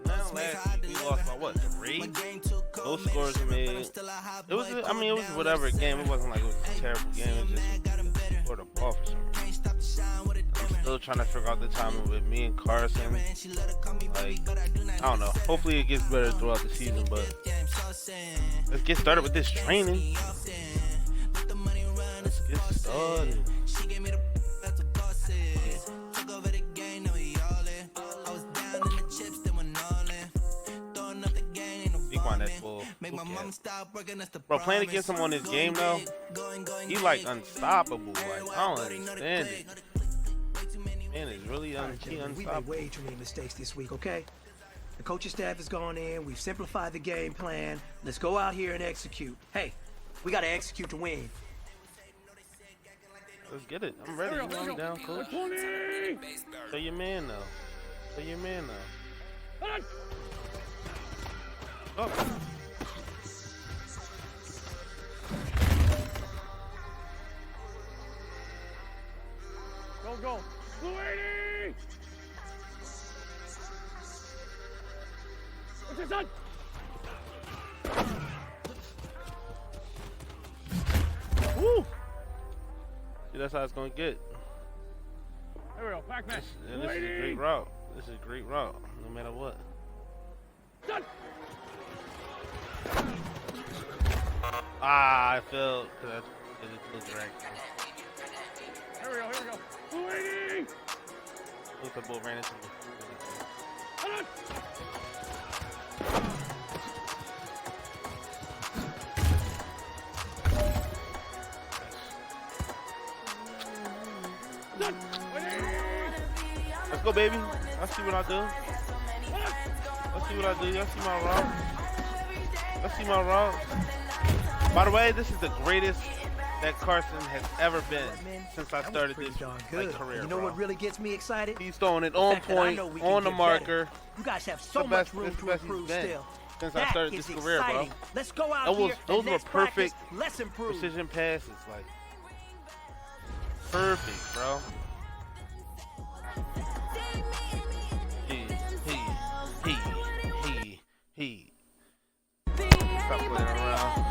Now last week we lost by what, 3? No scores were made. It was, I mean, it was whatever game. It wasn't like it was a terrible game. It just sort of ball for some reason. I'm still trying to figure out the timing with me and Carson. Like, I don't know. Hopefully it gets better throughout the season, but let's get started with this training. Let's get started. Bro, playing against him on this game though, he like unstoppable. Like, I don't understand it. Man, it's really unstoppable. We've made way too many mistakes this week, okay? The coaching staff has gone in. We've simplified the game plan. Let's go out here and execute. Hey, we got to execute to win. Let's get it. I'm ready. You know I'm down, coach. Show your man though. Show your man though. Oh. Go. 280! What's your son? Woo! See, that's how it's gonna get. There we go, back man. This is a great route. This is a great route, no matter what. Done. I fell because it was right. Here we go. 280! Look, the ball ran into me. Hold on! Done! Let's go, baby. Let's see what I do. Let's see what I do. Let's see my route. Let's see my route. By the way, this is the greatest that Carson has ever been since I started this career. You know what really gets me excited? He's throwing it on point, on the marker. You guys have so much room to improve still. Since I started this career, bro. Let's go out here those were perfect let's improve. precision passes, like perfect, bro. He. Stop playing around.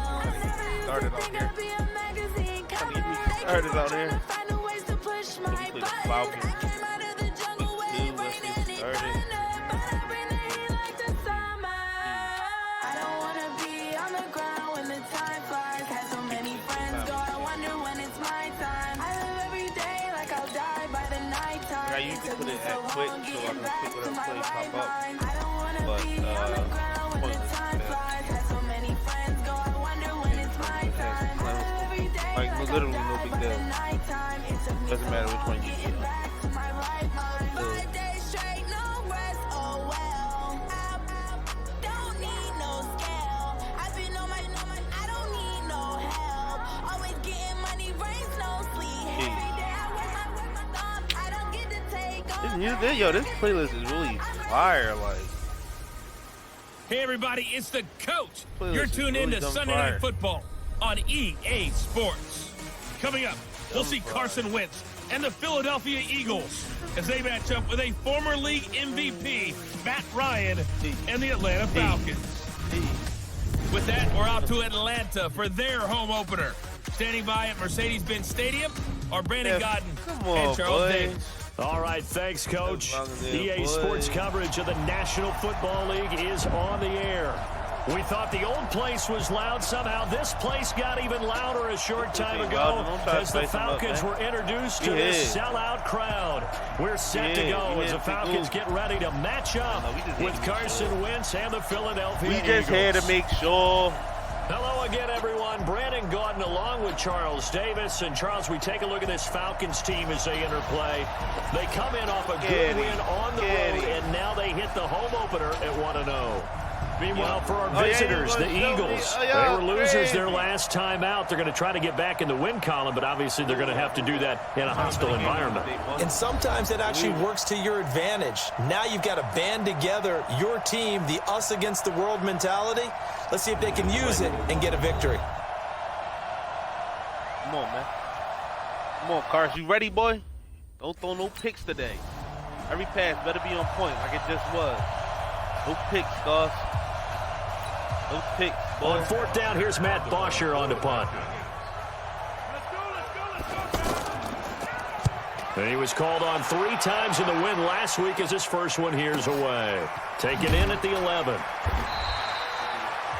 Started out here. Started out here. We play the Falcons. Let's get started. I usually put it at quick so I can pick whatever play pop up. But like literally no big deal. Doesn't matter which one you get. Yo, this playlist is really fire, like. Hey everybody, it's the coach. Playlist You're tuned really in to Sunday fire. Night Football on EA Sports. Coming up, we'll see Carson Wentz and the Philadelphia Eagles as they match up with a former league MVP, Matt Ryan, and the Atlanta Falcons. With that, we're out to Atlanta for their home opener. Standing by at Mercedes-Benz Stadium are Brandon Godden and Charles Davis. All right, thanks, Coach. EA Sports coverage of the National Football League is on the air. We thought the old place was loud. Somehow this place got even louder a short time ago as the Falcons were introduced to this sellout crowd. We're set to go as the Falcons get ready to match up with Carson Wentz and the Philadelphia Eagles. We just had to make sure. Hello again, everyone. Brandon Gaudin along with Charles Davis. And, Charles, we take a look at this Falcons team as they interplay. They come in off a good win on the road, and now they hit the home opener at 1-0. Meanwhile, for our visitors, the Eagles, they were losers their last time out. They're going to try to get back in the win column, but obviously they're going to have to do that in a hostile environment. And sometimes it actually works to your advantage. Now you've got to band together your team, the us against the world mentality. Let's see if they can use it and get a victory. Come on, man. Come on, Carson. You ready, boy? Don't throw no picks today. Every pass better be on point like it just was. No picks, Goss. No picks, boy. On fourth down, here's Matt Bosher on the punt. And he was called on 3 times in the win last week as his first one here's away. Taken in at the 11.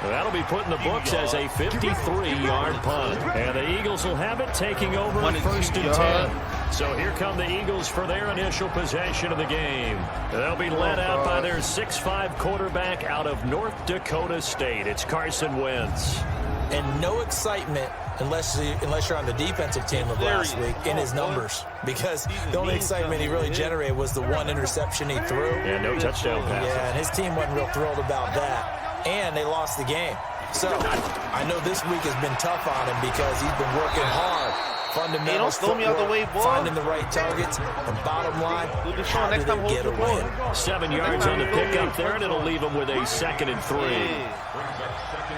That'll be put in the books as a 53-yard punt. And the Eagles will have it, taking over first and 10. So here come the Eagles for their initial possession of the game. They'll be led out by their 6'5 quarterback out of North Dakota State. It's Carson Wentz. And no excitement unless you're on the defensive team of last week in his numbers. Because the only excitement he really generated was the 1 interception he threw. Yeah, no touchdown passes. Yeah, and his team wasn't real thrilled about that. And they lost the game. So I know this week has been tough on him because he's been working hard. Fundamentals, footwork, finding the right targets, and bottom line, how did they get a win? 7 yards on the pickup there, and it'll leave him with a 2nd and 3.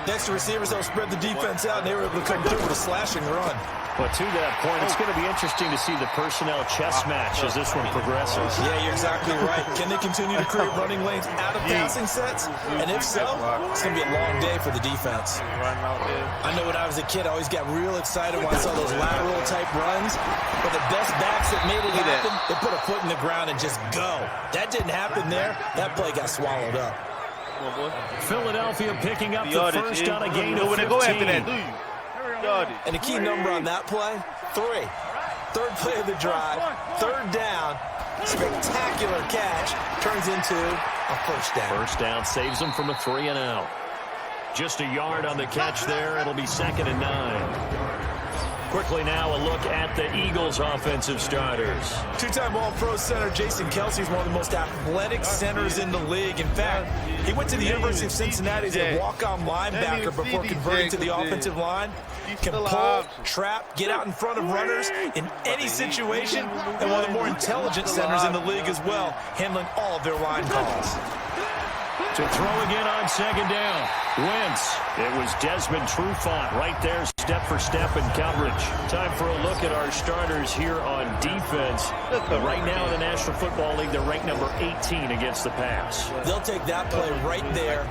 Next to receivers, they'll spread the defense out, and they were able to come through with a slashing run. But to that point, it's going to be interesting to see the personnel chess match as this one progresses. Yeah, you're exactly right. Can they continue to create running lanes out of passing sets? And if so, it's going to be a long day for the defense. I know when I was a kid, I always got real excited when I saw those lateral-type runs. But the best backs that made it happen, they put a foot in the ground and just go. That didn't happen there. That play got swallowed up. Philadelphia picking up the first on a gain of 15. Go after that, do you? And the key number on that play, 3. Third play of the drive, 3rd down, spectacular catch, turns into a first down. First down saves them from a 3 and out. Just a yard on the catch there. It'll be 2nd and 9. Quickly now, a look at the Eagles' offensive starters. 2-time All-Pro center Jason Kelsey is one of the most athletic centers in the league. In fact, he went to the University of Cincinnati as a walk-on linebacker before converting to the offensive line. Can pull, trap, get out in front of runners in any situation, and one of the more intelligent centers in the league as well, handling all of their line calls. To throw again on 2nd down. Wentz. It was Desmond Trufant right there, step for step in coverage. Time for a look at our starters here on defense. Right now in the National Football League, they're ranked number 18 against the pass. They'll take that play right there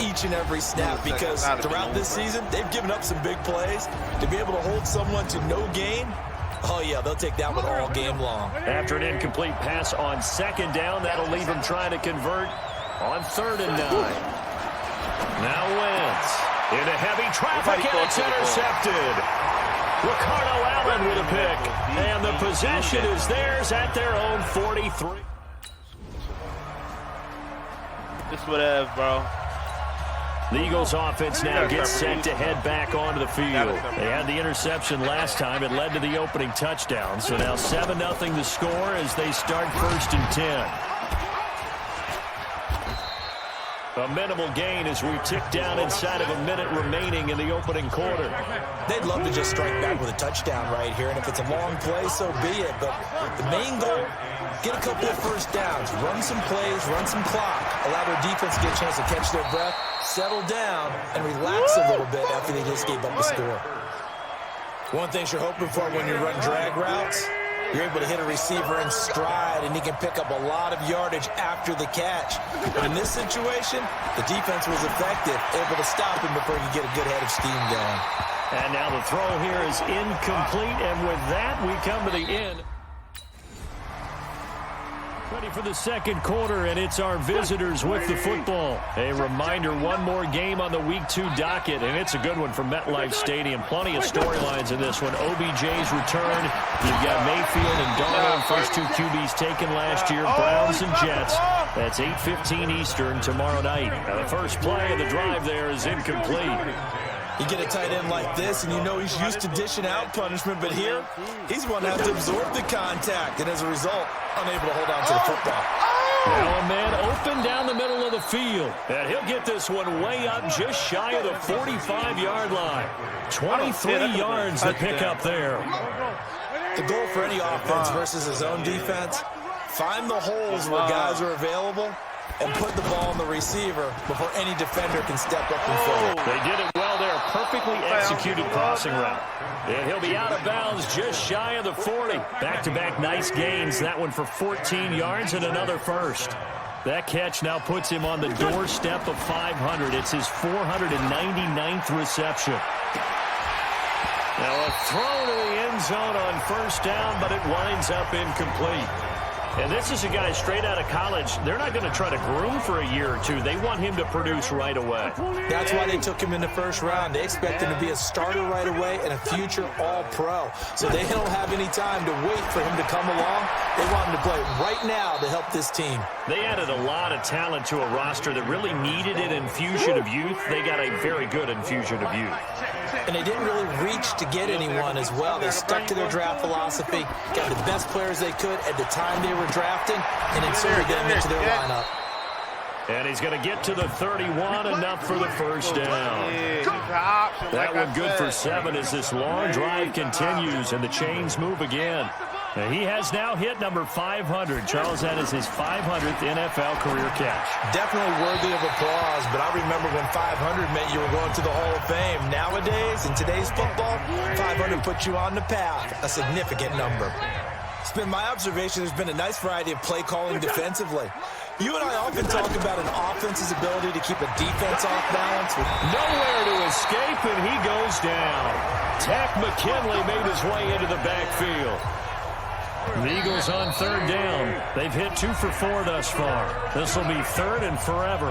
each and every snap because throughout this season, they've given up some big plays. To be able to hold someone to no gain, oh yeah, they'll take that one all game long. After an incomplete pass on 2nd down, that'll leave them trying to convert on 3rd and 9. Now Wentz into heavy traffic, and it's intercepted. Ricardo Allen with a pick. And the possession is theirs at their own 43. Just whatever, bro. The Eagles offense now gets set to head back onto the field. They had the interception last time. It led to the opening touchdown. So now 7-0 the score as they start 1st and 10. A minimal gain as we tick down inside of a minute remaining in the opening quarter. They'd love to just strike back with a touchdown right here, and if it's a long play, so be it. But the main goal, get a couple of first downs, run some plays, run some clock, allow their defense to get a chance to catch their breath, settle down, and relax a little bit after they just gave up the score. One thing you're hoping for when you run drag routes, you're able to hit a receiver in stride, and he can pick up a lot of yardage after the catch. But in this situation, the defense was effective, able to stop him before he could get a good head of steam going. And now the throw here is incomplete, and with that, we come to the end. Ready for the 2nd quarter, and it's our visitors with the football. A reminder, one more game on the Week 2 docket, and it's a good one from MetLife Stadium. Plenty of storylines in this one. OBJ's return. You've got Mayfield and Darnold, first 2 QBs taken last year. Browns and Jets. That's 8:15 Eastern tomorrow night. Now the first play of the drive there is incomplete. You get a tight end like this, and you know he's used to dishing out punishment, but here, he's going to have to absorb the contact, and as a result, unable to hold on to the football. Now a man open down the middle of the field, and he'll get this one way up just shy of the 45-yard line. 23 yards to pick up there. The goal for any offense versus his own defense, find the holes where guys are available and put the ball on the receiver before any defender can step up and fill it. They did it well call there. Perfectly executed crossing route. And he'll be out of bounds just shy of the 40. Back-to-back nice gains. That one for 14 yards and another first. That catch now puts him on the doorstep of 500. It's his 499th reception. Now a throw to the end zone on first down, but it winds up incomplete. And this is a guy straight out of college. They're not going to try to groom for a year or two. They want him to produce right away. That's why they took him in the first round. They expect him to be a starter right away and a future all-pro. So they don't have any time to wait for him to come along. They want him to play right now to help this team. They added a lot of talent to a roster that really needed an infusion of youth. They got a very good infusion of youth. And they didn't really reach to get anyone as well. They stuck to their draft philosophy, got the best players they could at the time they were drafting, and inserted them into their lineup. And he's going to get to the 31, enough for the first down. That one good for 7 as this long drive continues, and the chains move again. Now he has now hit number 500. Charles, that is his 500th NFL career catch. Definitely worthy of applause, but I remember when 500 meant you were going to the Hall of Fame. Nowadays, in today's football, 500 puts you on the path, a significant number. It's been my observation there's been a nice variety of play calling defensively. You and I often talk about an offense's ability to keep a defense off balance. Nowhere to escape, and he goes down. Tack McKinley made his way into the backfield. The Eagles on third down. They've hit 2 for 4 thus far. This will be third and forever.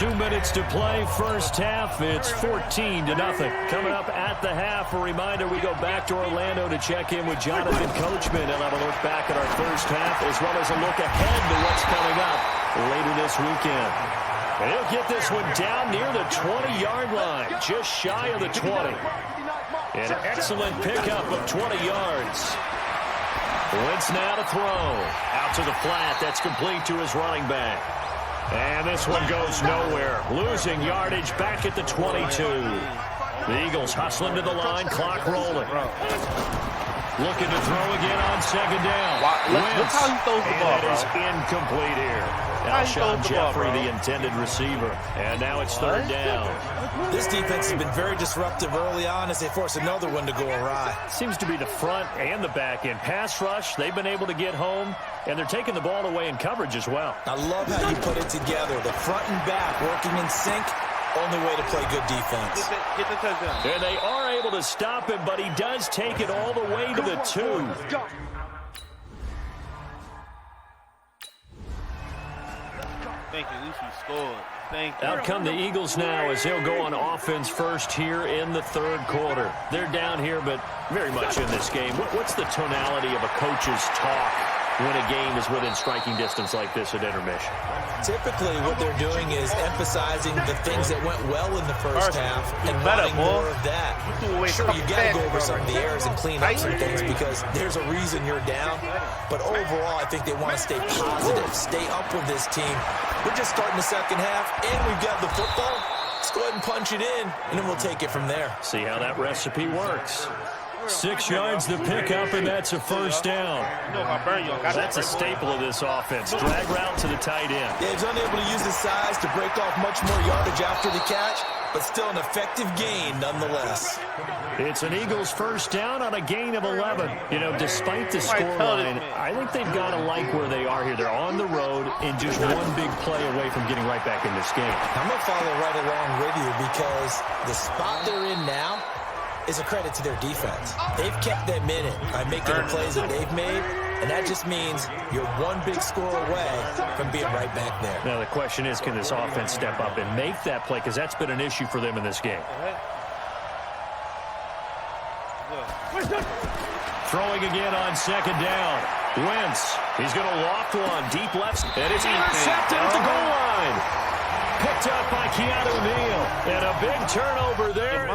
2 minutes to play first half. It's 14-0. Coming up at the half, a reminder, we go back to Orlando to check in with Jonathan Coachman. He'll have a look back at our first half as well as a look ahead to what's coming up later this weekend. And he'll get this one down near the 20-yard line, just shy of the 20. An excellent pickup of 20 yards. Wentz now to throw. Out to the flat. That's complete to his running back. And this one goes nowhere. Losing yardage back at the 22. The Eagles hustling to the line. Clock rolling. Looking to throw again on second down. Look how he throws the ball, and that is incomplete here. Alshon Jeffrey, the intended receiver. And now it's third down. This defense has been very disruptive early on as they force another one to go awry. Seems to be the front and the back end. Pass rush, they've been able to get home, and they're taking the ball away in coverage as well. I love how you put it together. The front and back working in sync. Only way to play good defense. Get the touchdown. And they are able to stop him, but he does take it all the way to the 2. Thank you. At least we scored. Thank you. Out come the Eagles now as they'll go on offense first here in the third quarter. They're down here, but very much in this game. What's the tonality of a coach's talk when a game is within striking distance like this at intermission? Typically, what they're doing is emphasizing the things that went well in the first half and wanting more of that. Sure, you got to go over some of the errors and clean up some things because there's a reason you're down. But overall, I think they want to stay positive, stay up with this team. We're just starting the second half, and we've got the football. Let's go ahead and punch it in, and then we'll take it from there. See how that recipe works. 6 yards to pick up, and that's a first down. That's a staple of this offense. Drag route to the tight end. Yeah, he's unable to use his size to break off much more yardage after the catch, but still an effective gain nonetheless. It's an Eagles first down on a gain of 11. You know, despite the scoreline, I think they've got to like where they are here. They're on the road and just one big play away from getting right back in this game. I'm going to follow right along with you because the spot they're in now is a credit to their defense. They've kept them in it by making the plays that they've made, and that just means you're one big score away from being right back there. Now the question is, can this offense step up and make that play? Because that's been an issue for them in this game. Throwing again on second down. Wentz, he's going to loft one deep left, and it's intercepted at the goal line. Picked up by Keanu Neal, and a big turnover there.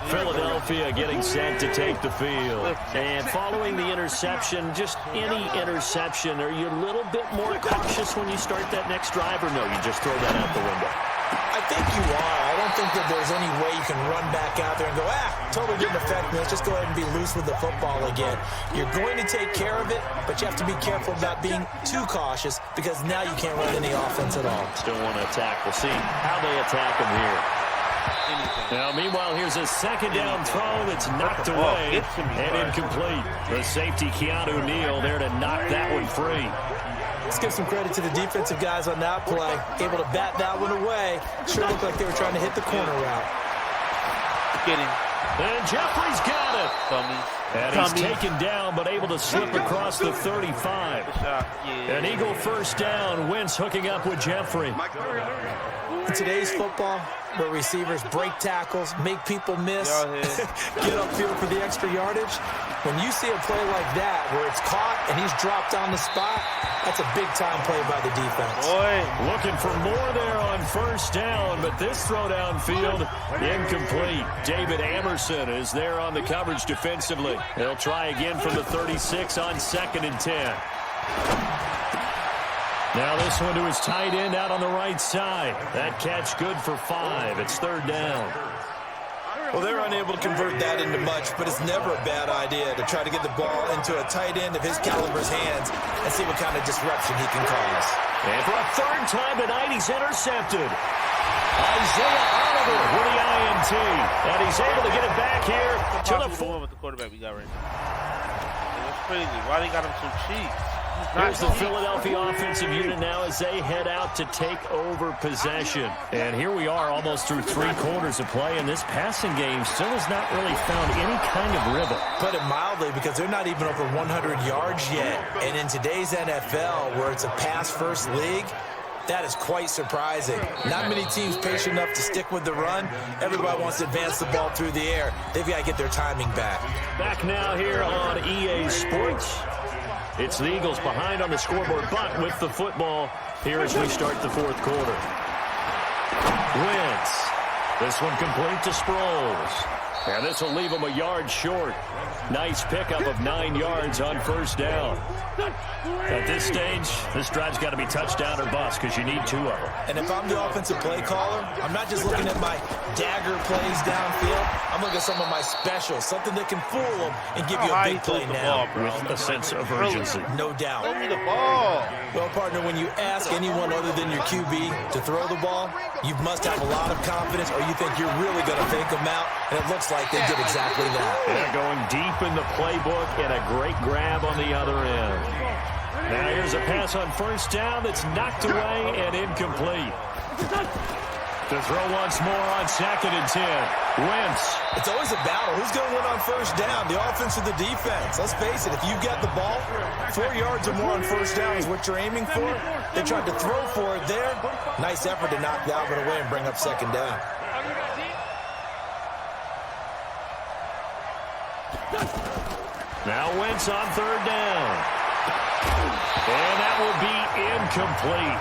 Philadelphia getting set to take the field. And following the interception, just any interception, are you a little bit more cautious when you start that next drive, or no, you just throw that out the window? I think you are. I don't think that there's any way you can run back out there and go, totally didn't affect me. Let's just go ahead and be loose with the football again. You're going to take care of it, but you have to be careful about being too cautious because now you can't run any offense at all. Still want to attack. We'll see how they attack him here. Now, meanwhile, here's a second down throw that's knocked away and incomplete. The safety, Keanu Neal, there to knock that one free. Let's give some credit to the defensive guys on that play. Able to bat that one away. Sure looked like they were trying to hit the corner route. Get him. And Jeffrey's got it. And he's taken down, but able to slip across the 35. An Eagle first down. Wentz hooking up with Jeffrey. In today's football, where receivers break tackles, make people miss, get upfield for the extra yardage, when you see a play like that where it's caught and he's dropped on the spot, that's a big-time play by the defense. Looking for more there on first down, but this throw downfield incomplete. David Amerson is there on the coverage defensively. They'll try again from the 36 on 2nd and 10. Now this one to his tight end out on the right side. That catch good for 5. It's 3rd down. Well, they're unable to convert that into much, but it's never a bad idea to try to get the ball into a tight end of his caliber's hands and see what kind of disruption he can cause. And for a 3rd time tonight, he's intercepted. Isaiah Oliver with the INT. And he's able to get it back here to the one with the quarterback we got right now. That's crazy. Why they got him so cheap? Here's the Philadelphia offensive unit now as they head out to take over possession. And here we are almost through 3 quarters of play, and this passing game still has not really found any kind of rhythm. Put it mildly, because they're not even over 100 yards yet. And in today's NFL, where it's a pass-first league, that is quite surprising. Not many teams patient enough to stick with the run. Everybody wants to advance the ball through the air. They've got to get their timing back. Back now here on EA Sports. It's the Eagles behind on the scoreboard, but with the football here as we start the 4th quarter. Wentz. This one complete to Sproles. And this will leave him a yard short. Nice pickup of 9 yards on first down. At this stage, this drive's got to be touchdown or bust because you need 2 of them. And if I'm the offensive play caller, I'm not just looking at my dagger plays downfield. I'm looking at some of my specials, something that can fool them and give you a big play now. With a sense of urgency. No doubt. Throw me the ball. Well, partner, when you ask anyone other than your QB to throw the ball, you must have a lot of confidence, or you think you're really going to fake them out, and it looks like they did exactly that. They're going deep in the playbook and a great grab on the other end. Now here's a pass on first down that's knocked away and incomplete. To throw once more on 2nd and 10. Wentz. It's always a battle. Who's going to win on first down, the offense or the defense? Let's face it, if you've got the ball, 4 yards or more on first down is what you're aiming for. They tried to throw for it there. Nice effort to knock that one away and bring up 2nd down. Now Wentz on 3rd down. And that will be incomplete.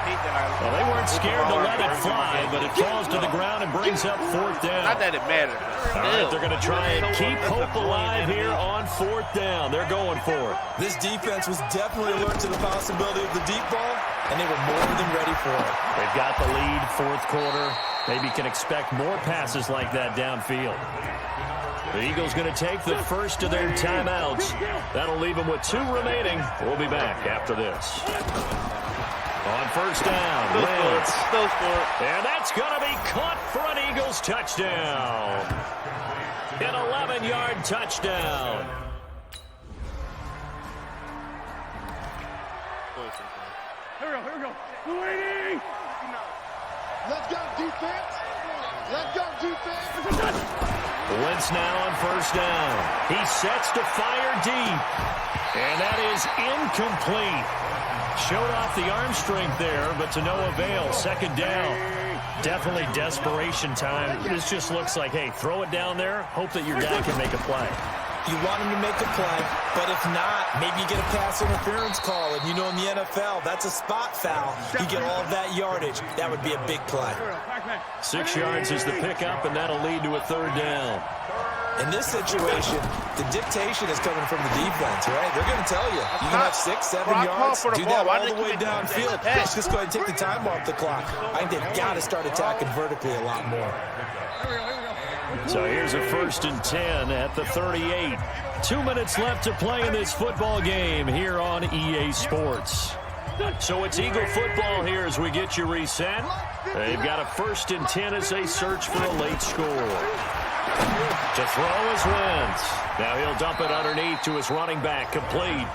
Well, they weren't scared to let it fly, but it falls to the ground and brings up 4th down. Not that it matters. All right, they're going to try and keep hope alive here on 4th down. They're going for it. This defense was definitely alert to the possibility of the deep ball, and they were more than ready for it. They've got the lead, 4th quarter. Maybe can expect more passes like that downfield. The Eagles going to take the first of their timeouts. That'll leave them with 2 remaining. We'll be back after this. On first down, Wentz. And that's going to be caught for an Eagles touchdown. An 11-yard touchdown. Here we go. Waiting. Let's go, defense. Let's go, defense. Wentz now on first down. He sets to fire deep. And that is incomplete. Showed off the arm strength there, but to no avail. 2nd down. Definitely desperation time. This just looks like, hey, throw it down there. Hope that your guy can make a play. You want him to make a play, but if not, maybe you get a pass interference call. And you know in the NFL, that's a spot foul. You get all of that yardage. That would be a big play. 6 yards is the pickup, and that'll lead to a 3rd down. In this situation, the dictation is coming from the defense, right? They're going to tell you, you can have 6, 7 yards, do that all the way downfield. Let's just go ahead and take the time off the clock. I think they've got to start attacking vertically a lot more. So here's a 1st and 10 at the 38. 2 minutes left to play in this football game here on EA Sports. So it's Eagle football here as we get you reset. They've got a 1st and 10 as they search for a late score. To throw is Wentz. Now he'll dump it underneath to his running back, complete.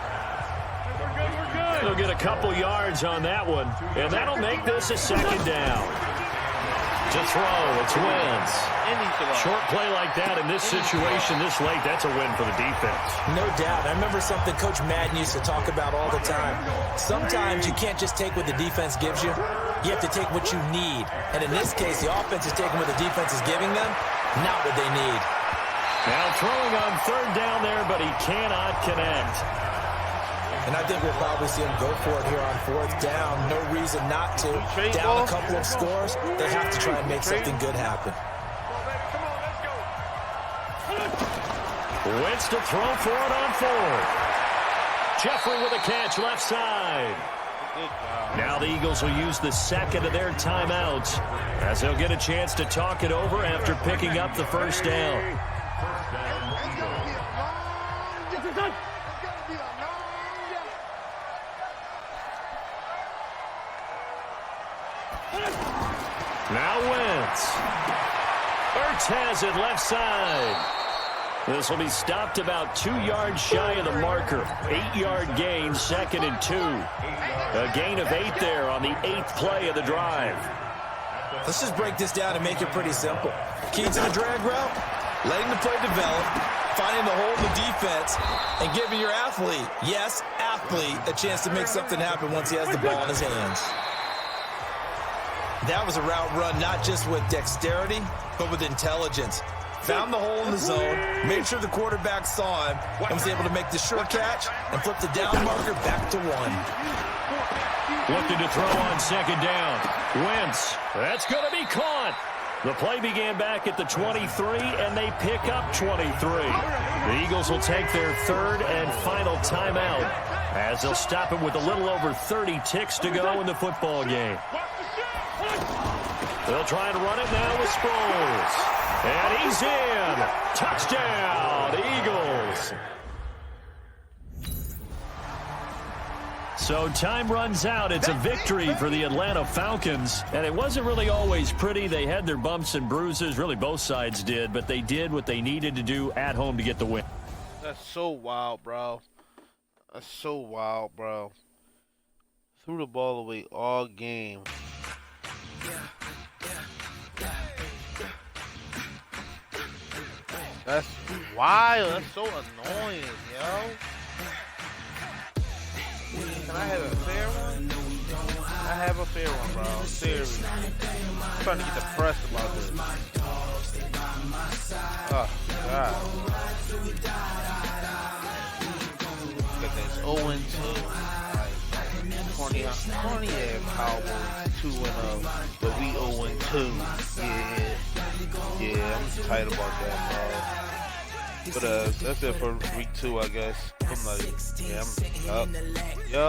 He'll get a couple yards on that one, and that'll make this a 2nd down. To throw, it's Wentz. Short play like that in this situation this late, that's a win for the defense. No doubt. I remember something Coach Madden used to talk about all the time. Sometimes you can't just take what the defense gives you. You have to take what you need. And in this case, the offense is taking what the defense is giving them, not what they need. Now throwing on 3rd down there, but he cannot connect. And I think we'll probably see them go for it here on 4th down. No reason not to. Down a couple of scores, they have to try and make something good happen. Wentz to throw for it on 4th. Jeffrey with a catch left side. Now the Eagles will use the 2nd of their timeouts as they'll get a chance to talk it over after picking up the 1st down. Now Wentz. Ertz has it left side. This will be stopped about 2 yards shy of the marker. 8-yard gain, 2nd and 2. A gain of 8 there on the 8th play of the drive. Let's just break this down and make it pretty simple. Keys in a drag route, letting the play develop, finding the hole in the defense, and giving your athlete, yes, athlete, a chance to make something happen once he has the ball in his hands. That was a route run not just with dexterity, but with intelligence. Found the hole in the zone, made sure the quarterback saw him, and was able to make the sure catch and flip the down marker back to 1. Looking to throw on 2nd down. Wentz, that's going to be caught. The play began back at the 23, and they pick up 23. The Eagles will take their 3rd and final timeout as they'll stop it with a little over 30 ticks to go in the football game. They'll try to run it now with Sproles. And he's in. Touchdown, Eagles. So time runs out. It's a victory for the Atlanta Falcons. And it wasn't really always pretty. They had their bumps and bruises. Really, both sides did. But they did what they needed to do at home to get the win. That's so wild, bro. That's so wild, bro. Threw the ball away all game. That's wild. That's so annoying, yo. Can I have a fair one? I have a fair one, bro. Seriously. I'm trying to get depressed about this. Oh, God. Got this 0-2. Like, 20 Cowboys, 2-0. But we 0-2. Yeah, I'm tight about that, bro. But that's it for week 2, I guess. I'm like, yeah, I'm up. Yup.